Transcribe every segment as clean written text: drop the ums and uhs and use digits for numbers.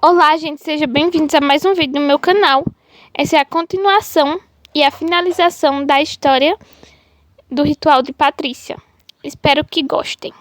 Olá, gente, sejam bem-vindos a mais um vídeo no meu canal. Essa é a continuação e a finalização da história do ritual de Patrícia. Espero que gostem.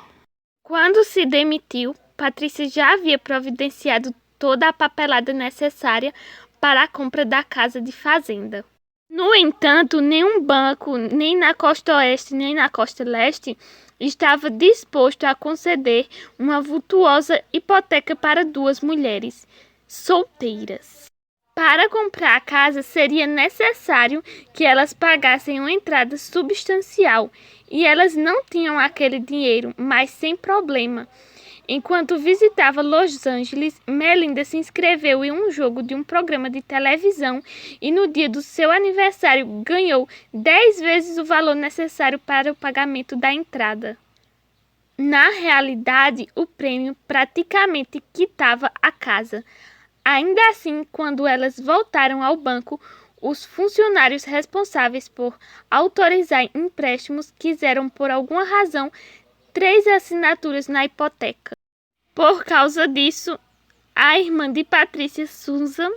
Quando se demitiu, Patrícia já havia providenciado toda a papelada necessária para a compra da casa de fazenda. No entanto, nenhum banco, nem na costa oeste nem na costa leste, estava disposto a conceder uma vultuosa hipoteca para duas mulheres solteiras. Para comprar a casa, seria necessário que elas pagassem uma entrada substancial, e elas não tinham aquele dinheiro, mas sem problema. Enquanto visitava Los Angeles, Melinda se inscreveu em um jogo de um programa de televisão e no dia do seu aniversário ganhou 10 vezes o valor necessário para o pagamento da entrada. Na realidade, o prêmio praticamente quitava a casa. Ainda assim, quando elas voltaram ao banco, os funcionários responsáveis por autorizar empréstimos quiseram, por alguma razão, 3 assinaturas na hipoteca. Por causa disso, a irmã de Patrícia, Susan,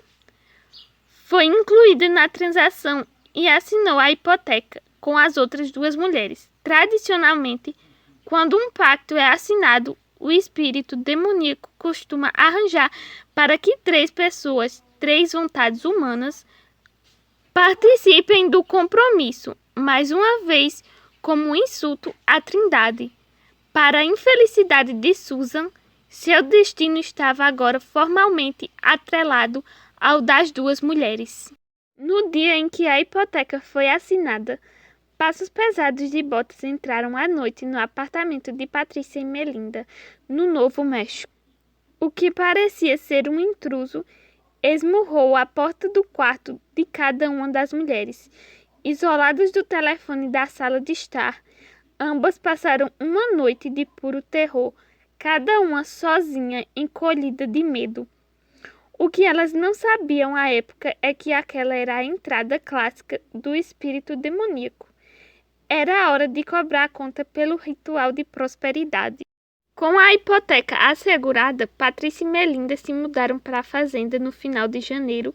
foi incluída na transação e assinou a hipoteca com as outras duas mulheres. Tradicionalmente, quando um pacto é assinado, o espírito demoníaco costuma arranjar para que 3 pessoas, 3 vontades humanas, participem do compromisso, mais uma vez como um insulto à Trindade. Para a infelicidade de Susan, seu destino estava agora formalmente atrelado ao das duas mulheres. No dia em que a hipoteca foi assinada, passos pesados de botas entraram à noite no apartamento de Patrícia e Melinda, no Novo México. O que parecia ser um intruso esmurrou a porta do quarto de cada uma das mulheres. Isoladas do telefone da sala de estar, ambas passaram uma noite de puro terror, cada uma sozinha, encolhida de medo. O que elas não sabiam à época é que aquela era a entrada clássica do espírito demoníaco. Era a hora de cobrar a conta pelo ritual de prosperidade. Com a hipoteca assegurada, Patrícia e Melinda se mudaram para a fazenda no final de janeiro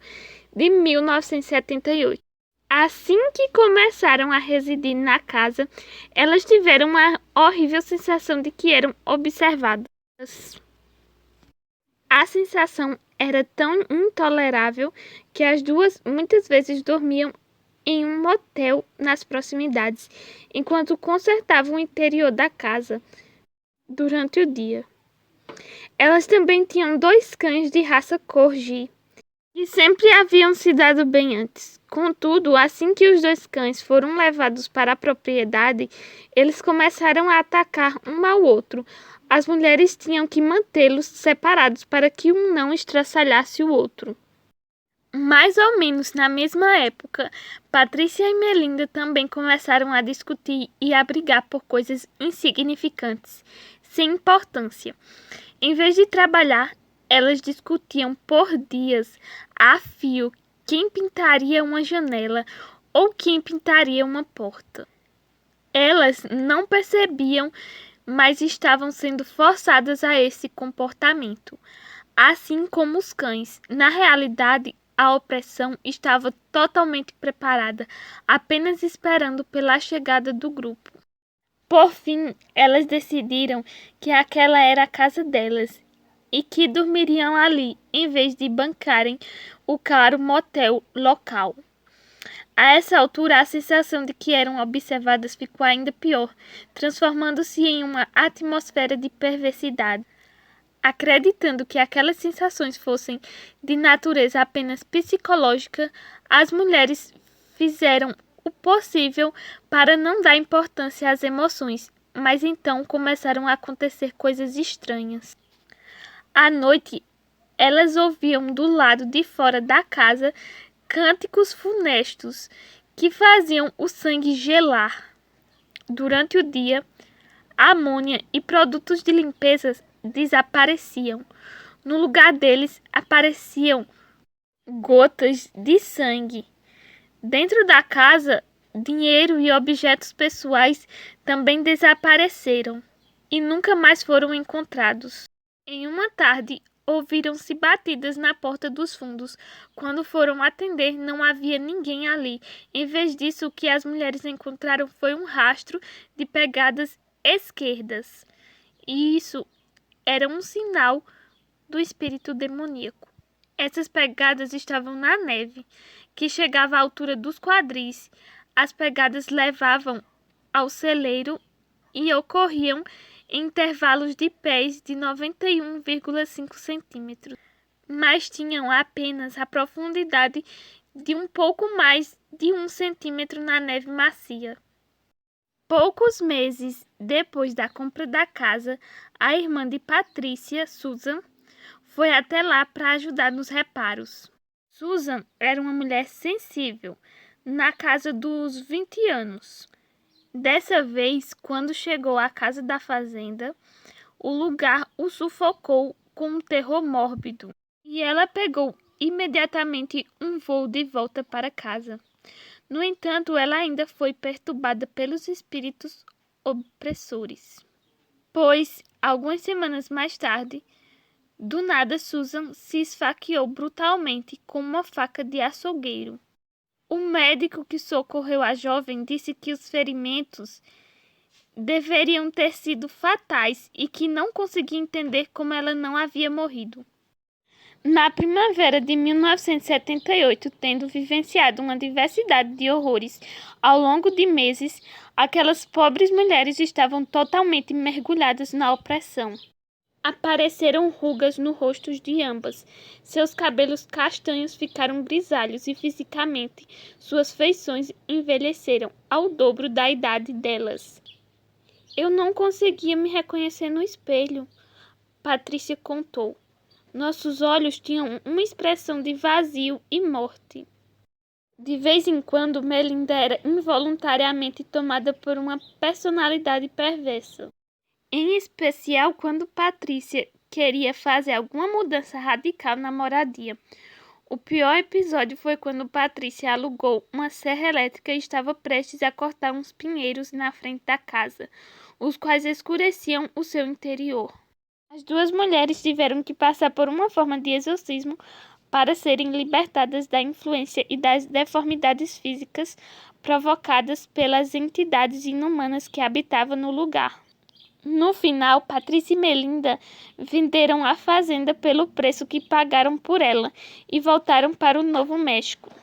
de 1978. Assim que começaram a residir na casa, elas tiveram uma horrível sensação de que eram observadas. A sensação era tão intolerável que as duas muitas vezes dormiam em um motel nas proximidades, enquanto consertavam o interior da casa durante o dia. Elas também tinham 2 cães de raça Corgi, que sempre haviam se dado bem antes. Contudo, assim que os 2 cães foram levados para a propriedade, eles começaram a atacar um ao outro. As mulheres tinham que mantê-los separados para que um não estraçalhasse o outro. Mais ou menos na mesma época, Patrícia e Melinda também começaram a discutir e a brigar por coisas insignificantes, sem importância. Em vez de trabalhar, elas discutiam por dias a fio quem pintaria uma janela ou quem pintaria uma porta. Elas não percebiam, mas estavam sendo forçadas a esse comportamento, assim como os cães. Na realidade, a opressão estava totalmente preparada, apenas esperando pela chegada do grupo. Por fim, elas decidiram que aquela era a casa delas e que dormiriam ali, em vez de bancarem o caro motel local. A essa altura, a sensação de que eram observadas ficou ainda pior, transformando-se em uma atmosfera de perversidade. Acreditando que aquelas sensações fossem de natureza apenas psicológica, as mulheres fizeram o possível para não dar importância às emoções, mas então começaram a acontecer coisas estranhas. À noite, elas ouviam do lado de fora da casa cânticos funestos que faziam o sangue gelar. Durante o dia, amônia e produtos de limpeza desapareciam. No lugar deles, apareciam gotas de sangue. Dentro da casa, dinheiro e objetos pessoais também desapareceram e nunca mais foram encontrados. Em uma tarde, ouviram-se batidas na porta dos fundos. Quando foram atender, não havia ninguém ali. Em vez disso, o que as mulheres encontraram foi um rastro de pegadas esquerdas. E isso era um sinal do espírito demoníaco. Essas pegadas estavam na neve, que chegava à altura dos quadris. As pegadas levavam ao celeiro e ocorriam em intervalos de pés de 91,5 centímetros, mas tinham apenas a profundidade de um pouco mais de 1 centímetro na neve macia. Poucos meses depois da compra da casa, a irmã de Patrícia, Susan, foi até lá para ajudar nos reparos. Susan era uma mulher sensível, na casa dos 20 anos. Dessa vez, quando chegou à casa da fazenda, o lugar o sufocou com um terror mórbido, e ela pegou imediatamente um voo de volta para casa. No entanto, ela ainda foi perturbada pelos espíritos opressores, pois, algumas semanas mais tarde, do nada Susan se esfaqueou brutalmente com uma faca de açougueiro. O médico que socorreu a jovem disse que os ferimentos deveriam ter sido fatais e que não conseguia entender como ela não havia morrido. Na primavera de 1978, tendo vivenciado uma diversidade de horrores ao longo de meses, aquelas pobres mulheres estavam totalmente mergulhadas na opressão. Apareceram rugas no rosto de ambas. Seus cabelos castanhos ficaram grisalhos e fisicamente suas feições envelheceram ao dobro da idade delas. Eu não conseguia me reconhecer no espelho, Patrícia contou. Nossos olhos tinham uma expressão de vazio e morte. De vez em quando, Melinda era involuntariamente tomada por uma personalidade perversa. Em especial quando Patrícia queria fazer alguma mudança radical na moradia. O pior episódio foi quando Patrícia alugou uma serra elétrica e estava prestes a cortar uns pinheiros na frente da casa, os quais escureciam o seu interior. As duas mulheres tiveram que passar por uma forma de exorcismo para serem libertadas da influência e das deformidades físicas provocadas pelas entidades inumanas que habitavam no lugar. No final, Patrícia e Melinda venderam a fazenda pelo preço que pagaram por ela e voltaram para o Novo México.